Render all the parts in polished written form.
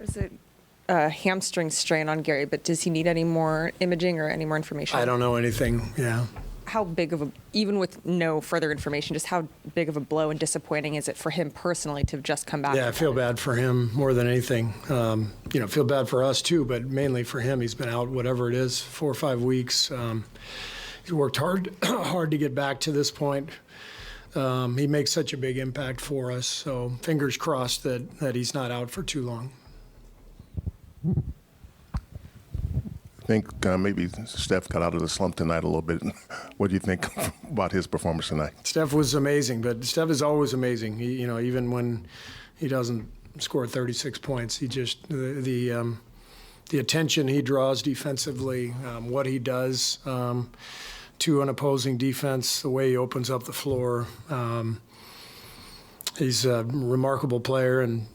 There's a hamstring strain on Gary, but does he need any more imaging or any more information? I don't know anything, yeah. How big of a, even with no further information, just how big of a blow and disappointing is it for him personally to have just come back? Yeah, I feel bad for him more than anything. Feel bad for us too, but mainly for him. He's been out, whatever it is, 4 or 5 weeks. He's worked hard to get back to this point. He makes such a big impact for us, so fingers crossed that he's not out for too long. I think maybe Steph got out of the slump tonight a little bit. What do you think about his performance tonight? Steph was amazing, but Steph is always amazing. He, even when he doesn't score 36 points, he just the attention he draws defensively, what he does to an opposing defense, the way he opens up the floor. He's a remarkable player, and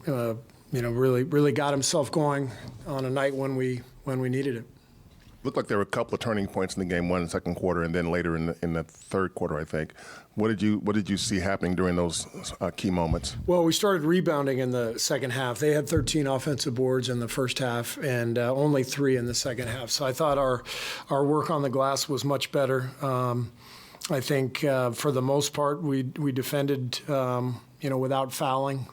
really got himself going on a night when we needed it. Looked like there were a couple of turning points in the game, one in the second quarter, and then later in the third quarter, I think. What did you see happening during those key moments? Well, we started rebounding in the second half. They had 13 offensive boards in the first half and only 3 in the second half. So I thought our work on the glass was much better. I think for the most part we defended without fouling,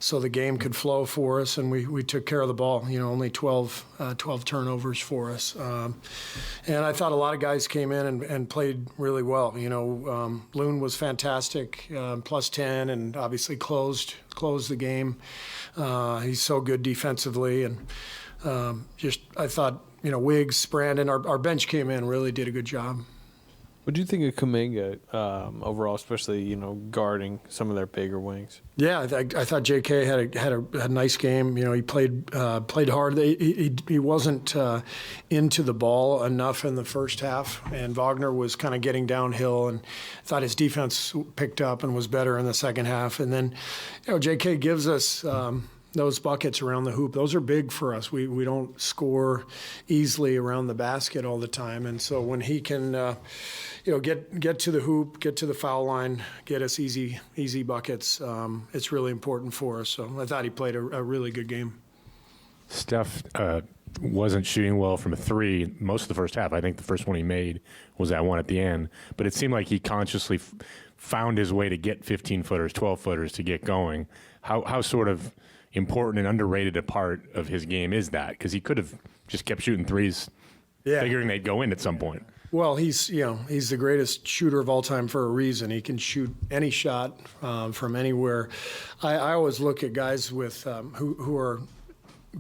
so the game could flow for us, and we took care of the ball. Only 12 turnovers for us, and I thought a lot of guys came in and played really well. Loon was fantastic, plus 10, and obviously closed the game. He's so good defensively, and I thought Wiggs, Brandon, our bench came in, really did a good job. What do you think of Kuminga overall, especially guarding some of their bigger wings? Yeah, I thought J.K. had a nice game. He played hard. He wasn't into the ball enough in the first half, and Wagner was kind of getting downhill. And I thought his defense picked up and was better in the second half. And then, J.K. gives us those buckets around the hoop. Those are big for us. We don't score easily around the basket all the time, and so when he can get to the hoop, get to the foul line, get us easy buckets, it's really important for us. So I thought he played a really good game. Steph wasn't shooting well from a 3 most of the first half. I think the first one he made was that one at the end, but it seemed like he consciously found his way to get 15-footers, 12-footers to get going. How sort of important and underrated a part of his game is that? Because he could have just kept shooting threes, figuring they'd go in at some point. Well, he's the greatest shooter of all time for a reason. He can shoot any shot from anywhere. I always look at guys with who are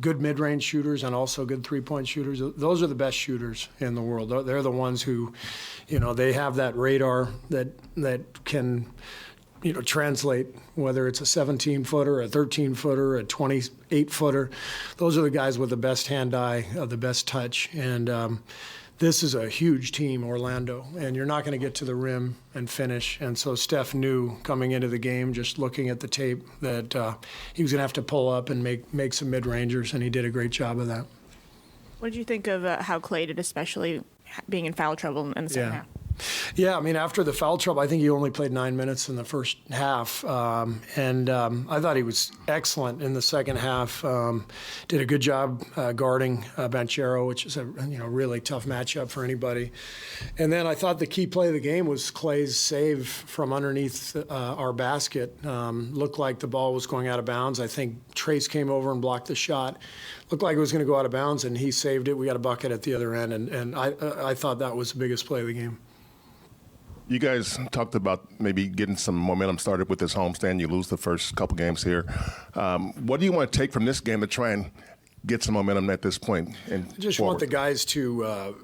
good mid-range shooters and also good three-point shooters. Those are the best shooters in the world. They're the ones who, they have that radar that can translate, whether it's a 17-footer, a 13-footer, a 28-footer. Those are the guys with the best hand-eye, the best touch. And this is a huge team, Orlando, and you're not going to get to the rim and finish. And so Steph knew coming into the game, just looking at the tape, that he was going to have to pull up and make some mid-rangers, and he did a great job of that. What did you think of how Clay did, especially being in foul trouble in the second half? Yeah, after the foul trouble, I think he only played 9 minutes in the first half, and I thought he was excellent in the second half. Did a good job guarding Banchero, which is a really tough matchup for anybody. And then I thought the key play of the game was Clay's save from underneath our basket. Looked like the ball was going out of bounds. I think Trace came over and blocked the shot. Looked like it was going to go out of bounds, and he saved it. We got a bucket at the other end, and I thought that was the biggest play of the game. You guys talked about maybe getting some momentum started with this homestand. You lose the first couple games here. What do you want to take from this game to try and get some momentum at this point? I just want the guys to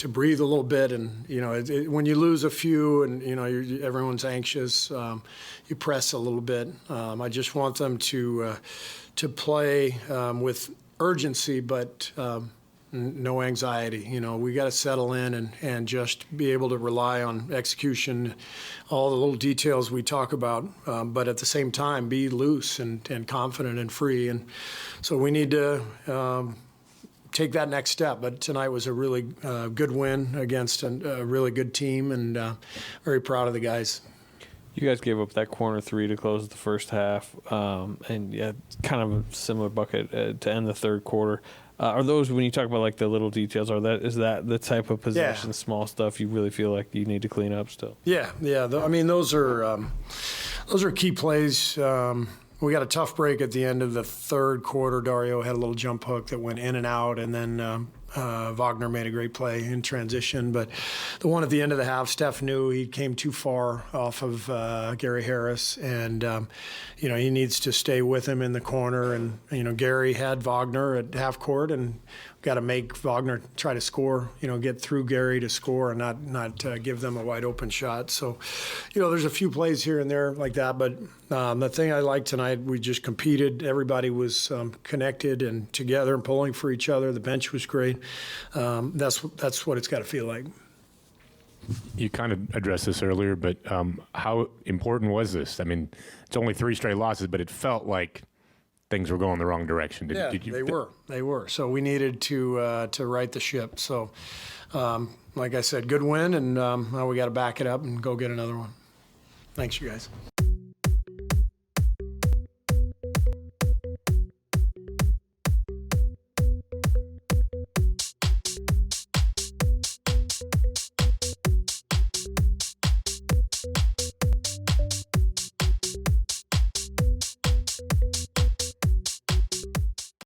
breathe a little bit, and when you lose a few, and everyone's anxious, you press a little bit. I just want them to play with urgency, but no anxiety. We got to settle in and just be able to rely on execution, all the little details we talk about, but at the same time be loose and confident and free. And so we need to take that next step. But tonight was a really good win against a really good team, and very proud of the guys. You guys gave up that corner three to close the first half, and yeah, kind of a similar bucket to end the third quarter. Are those, when you talk about like the little details, is that the type of possession, small stuff you really feel like you need to clean up still? Yeah. I mean, those are key plays. We got a tough break at the end of the third quarter. Dario had a little jump hook that went in and out, and then Wagner made a great play in transition. But the one at the end of the half, Steph knew he came too far off of Gary Harris, and he needs to stay with him in the corner. And Gary had Wagner at half court, and got to make Wagner try to score. Get through Gary to score, and not give them a wide open shot. So, there's a few plays here and there like that. But the thing I liked tonight, we just competed. Everybody was connected and together and pulling for each other. The bench was great. That's what it's got to feel like. You kind of addressed this earlier, but how important was this? I mean, it's only 3 straight losses, but it felt like things were going the wrong direction. They were. So we needed to right the ship. So, like I said, good win, and now we got to back it up and go get another one. Thanks, you guys.